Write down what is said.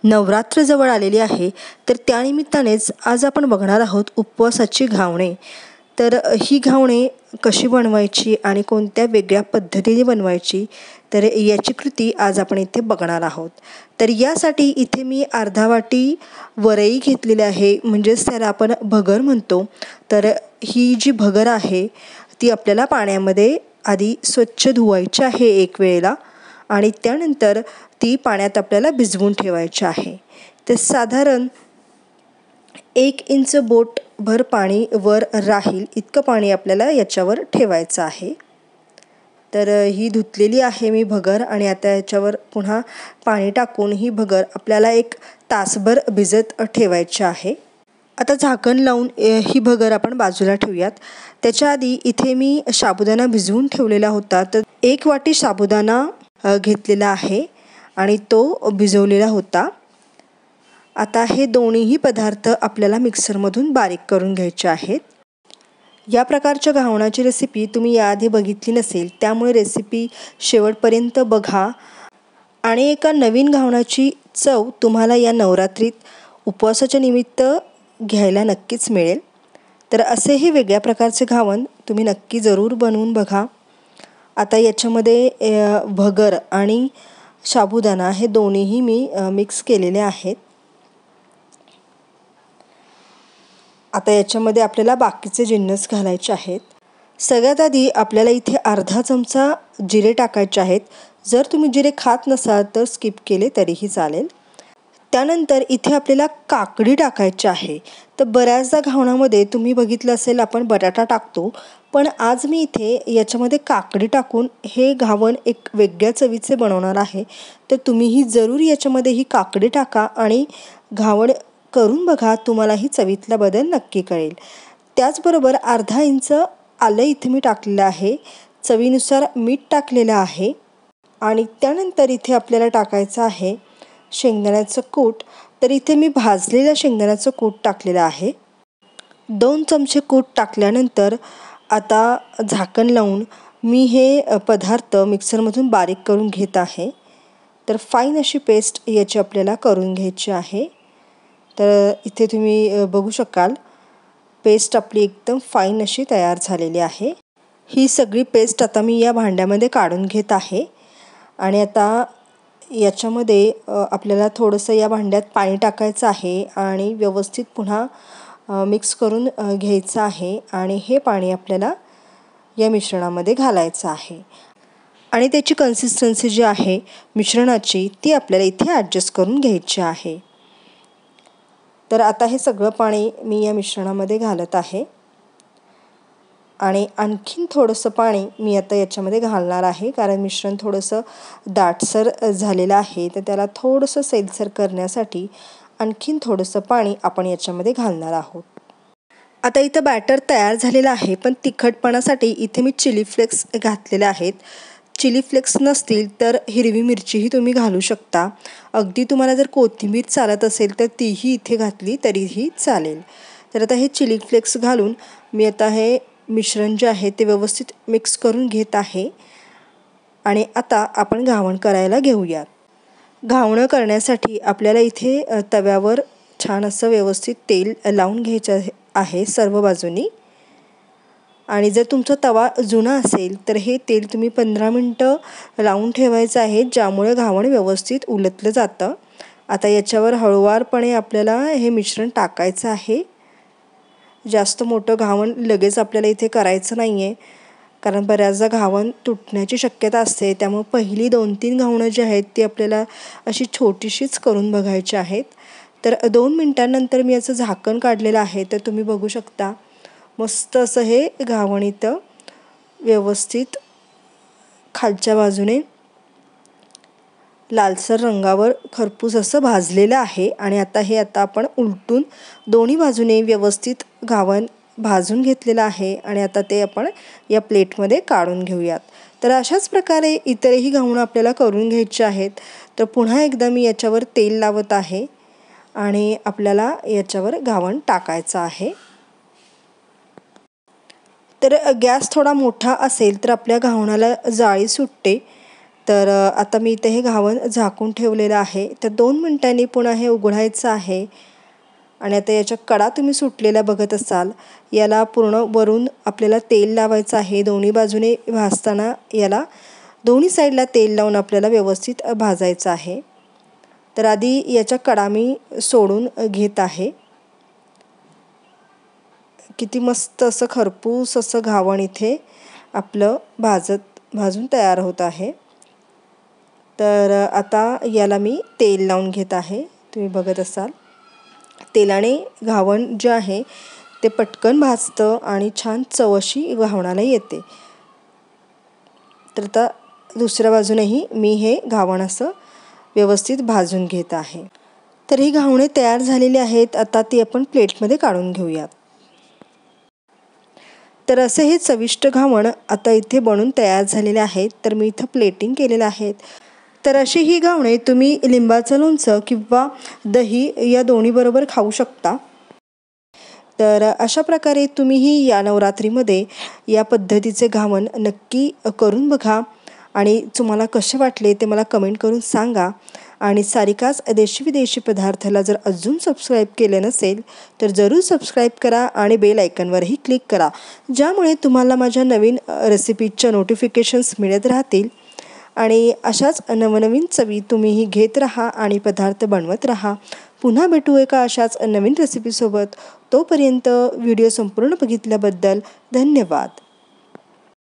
नवरात्र जवळ आलेली आहे, तर त्यानिमित्तानेच आज आपण बघणार आहोत उपवासाची घावणे. तर ही घावणे कशी बनवायची आणि कोणत्या वेगळ्या पद्धतीने बनवायची, तर याची कृती आज आपण इथे बघणार आहोत. तर यासाठी इथे मी अर्धा वाटी वरई घेतलेली आहे, म्हणजेच त्याला आपण भगर म्हणतो. तर ही जी भगर आहे ती आपल्याला पाण्यामध्ये आधी स्वच्छ धुवायची आहे एक वेळेला, आणि त्यानंतर ती पाण्यात आपल्याला भिजवून ठेवायची आहे. तर साधारण 1 इंच बोटभर पाणी वर राहील इतकं पाणी आपल्याला याच्यावर ठेवायचं आहे. तर ही धुतलेली आहे मी भगर, आणि आता याच्यावर पुन्हा पाणी टाकून ही भगर आपल्याला 1 तासभर भिजत ठेवायची आहे. आता झाकण लावून ही भगर आपण बाजूला ठेवूयात. त्याच्या आधी इथे मी साबुदाणा भिजवून ठेवलेला होता. तर 1 वाटी साबुदाणा घेतलेला आहे आणि तो भिजवलेला होता. आता हे दोन्हीही पदार्थ आपल्याला मिक्सरमधून बारीक करून घ्यायचे आहेत. या प्रकारच्या घावणाची रेसिपी तुम्ही याआधी बघितली नसेल, त्यामुळे रेसिपी शेवटपर्यंत बघा आणि एका नवीन घावणाची चव तुम्हाला या नवरात्रीत उपवासाच्या निमित्त घ्यायला नक्कीच मिळेल. तर असे हे वेगळ्या प्रकारचे घावण तुम्ही नक्की जरूर बनवून बघा. आता याच्यामध्ये भगर आणि साबुदाणा हे दोन्हीही मी मिक्स केलेले आहेत. आता याच्यामध्ये आपल्याला बाकीचे जिन्नस घालायचे आहेत. सगळ्यात आधी आपल्याला इथे अर्धा चमचा जिरे टाकायचे आहेत. जर तुम्ही जिरे खात नसाल तर स्किप केले तरीही चालेल. त्यानंतर इथे आपल्याला काकडी टाकायची आहे. तर बऱ्याचदा घावणामध्ये तुम्ही बघितलं असेल आपण बटाटा टाकतो, पण आज मी इथे याच्यामध्ये काकडी टाकून हे घावण एक वेगळ्या चवीचे बनवणार आहे. तर तुम्हीही जरूर याच्यामध्ये ही काकडी टाका आणि घावण करून बघा, तुम्हालाही चवीतला बदल नक्की कळेल. त्याचबरोबर अर्धा इंच आलं इथे मी टाकलेलं आहे. चवीनुसार मीठ टाकलेलं आहे आणि त्यानंतर इथे आपल्याला टाकायचं आहे शेंगदाण्याचं कूट. तर इथे मी भाजलेलं शेंगदाण्याचं कूट टाकलेलं आहे. 2 चमचे कूट टाकल्यानंतर आता झाकण लावून मी हे पदार्थ मिक्सरमधून बारीक करून घेत आहे. तर फाईन अशी पेस्ट याची आपल्याला करून घ्यायची आहे. तर इथे तुम्ही बघू शकाल पेस्ट आपली एकदम फाईन अशी तयार झालेली आहे. ही सगळी पेस्ट आता मी या भांड्यामध्ये काढून घेत आहे. आणि आता याच्यामध्ये आपल्याला थोडंसं या भांड्यात पाणी टाकायचं आहे आणि व्यवस्थित पुन्हा मिक्स करून घ्यायचं आहे. आणि हे पाणी आपल्याला या मिश्रणामध्ये घालायचं आहे आणि त्याची कन्सिस्टन्सी जी आहे मिश्रणाची ती आपल्याला इथे ॲडजस्ट करून घ्यायची आहे. तर आता हे सगळं पाणी मी या मिश्रणामध्ये घालत आहे आणि आणखीन थोडंसं पाणी मी आता याच्यामध्ये घालणार आहे, कारण मिश्रण थोडंसं दाटसर झालेलं आहे. तर त्याला थोडंसं सैलसर करण्यासाठी आणखीन थोडंसं पाणी आपण याच्यामध्ये घालणार आहोत. आता इथं बॅटर तयार झालेलं आहे, पण तिखटपणासाठी इथे मी चिली फ्लेक्स घातलेले आहेत. चिली फ्लेक्स नसतील तर हिरवी मिरचीही तुम्ही घालू शकता. अगदी तुम्हाला जर कोथिंबीर चालत असेल तर तीही इथे घातली तरीही चालेल. तर आता हे चिली फ्लेक्स घालून मी आता हे मिश्रण जे आहे ते व्यवस्थित मिक्स करून घेत आहे. आणि आता आपण घावण करायला घेऊयात. घावणं करण्यासाठी आपल्याला इथे तव्यावर छान असं व्यवस्थित तेल लावून घ्यायचं आहे सर्व बाजूनी. आणि जर तुमचा तवा जुना असेल तर हे तेल तुम्ही 15 मिनटं लावून ठेवायचं आहे, ज्यामुळे घावण व्यवस्थित उलटलं जातं. आता याच्यावर हळूवारपणे आपल्याला हे मिश्रण टाकायचं आहे. जास्त मोठं घावण लगेच आपल्याला इथे करायचं नाही आहे, कारण बऱ्याचदा घावण तुटण्याची शक्यता असते. त्यामुळे पहिली 2-3 घावणं जी आहेत ती आपल्याला अशी छोटीशीच करून बघायची आहेत. तर 2 मिनटांनंतर मी याचं झाकण काढलेलं आहे. तर तुम्ही बघू शकता मस्त असं हे घावण इथं व्यवस्थित खालच्या बाजूने लालसर रंगावर खरपूस असं भाजलेलं आहे. आणि आता आपण उलटून दोन्ही बाजूने व्यवस्थित घावण भाजून घेतलेलं आहे. आणि आता ते आपण या प्लेटमध्ये काढून घेऊयात. तर अशाच प्रकारे इतरही घावणं आपल्याला करून घ्यायची आहेत. तर पुन्हा एकदा मी याच्यावर तेल लावत आहे आणि आपल्याला याच्यावर घावण टाकायचं आहे. तर गॅस थोडा मोठा असेल तर आपल्या घावणाला जाळी सुटते. तर आता मी इथे हे घावण झाकून ठेवलेलं आहे. तर 2 मिनिटांनी पुन्हा हे उघडायचं आहे. आणि आता याच्या कडा तुम्ही सुटलेल्या बघत असाल. याला पूर्ण वरून आपल्याला तेल लावायचं आहे. दोन्ही बाजूने भाजताना याला दोन्ही साईडला तेल लावून आपल्याला व्यवस्थित भाजायचं आहे. तर आधी याच्या कडा मी सोडून घेत आहे. किती मस्त असं खरपूस असं घावण इथे आपलं भाजून तयार होत आहे. तर आता याला मी तेल लावून घेत आहे. तुम्ही बघत असाल तेलाने घावण जे आहे ते पटकन भाजतं आणि छान चव अशी घावणाला येते. तर आता दुसऱ्या बाजूनेही मी हे घावण असं व्यवस्थित भाजून घेत आहे. तर ही घावणे तयार झालेली आहेत. आता ती आपण प्लेटमध्ये काढून घेऊयात. तर असे हे चविष्ट घावण आता इथे बनून तयार झालेले आहेत. तर मी इथं प्लेटिंग केलेलं आहे. तर अशी ही घावणे तुम्ही लिंबाचं लोणचं किंवा दही या दोन्हीबरोबर खाऊ शकता. तर अशा प्रकारे तुम्हीही या नवरात्रीमध्ये या पद्धतीचे घावण नक्की करून बघा आणि तुम्हाला कसे वाटले ते मला कमेंट करून सांगा. आणि सारिकाच देशी विदेशी पदार्थाला जर अजून सबस्क्राईब केले नसेल तर जरूर सबस्क्राईब करा आणि बेल आयकॉनवरही क्लिक करा, ज्यामुळे तुम्हाला माझ्या नवीन रेसिपीजच्या नोटिफिकेशन्स मिळत राहतील. आणि अशाच नवनवीन चवी तुम्हीही घेत राहा आणि पदार्थ बनवत राहा. पुन्हा भेटू एका अशाच नवीन रेसिपीसोबत. तोपर्यंत व्हिडिओ संपूर्ण बघितल्याबद्दल धन्यवाद.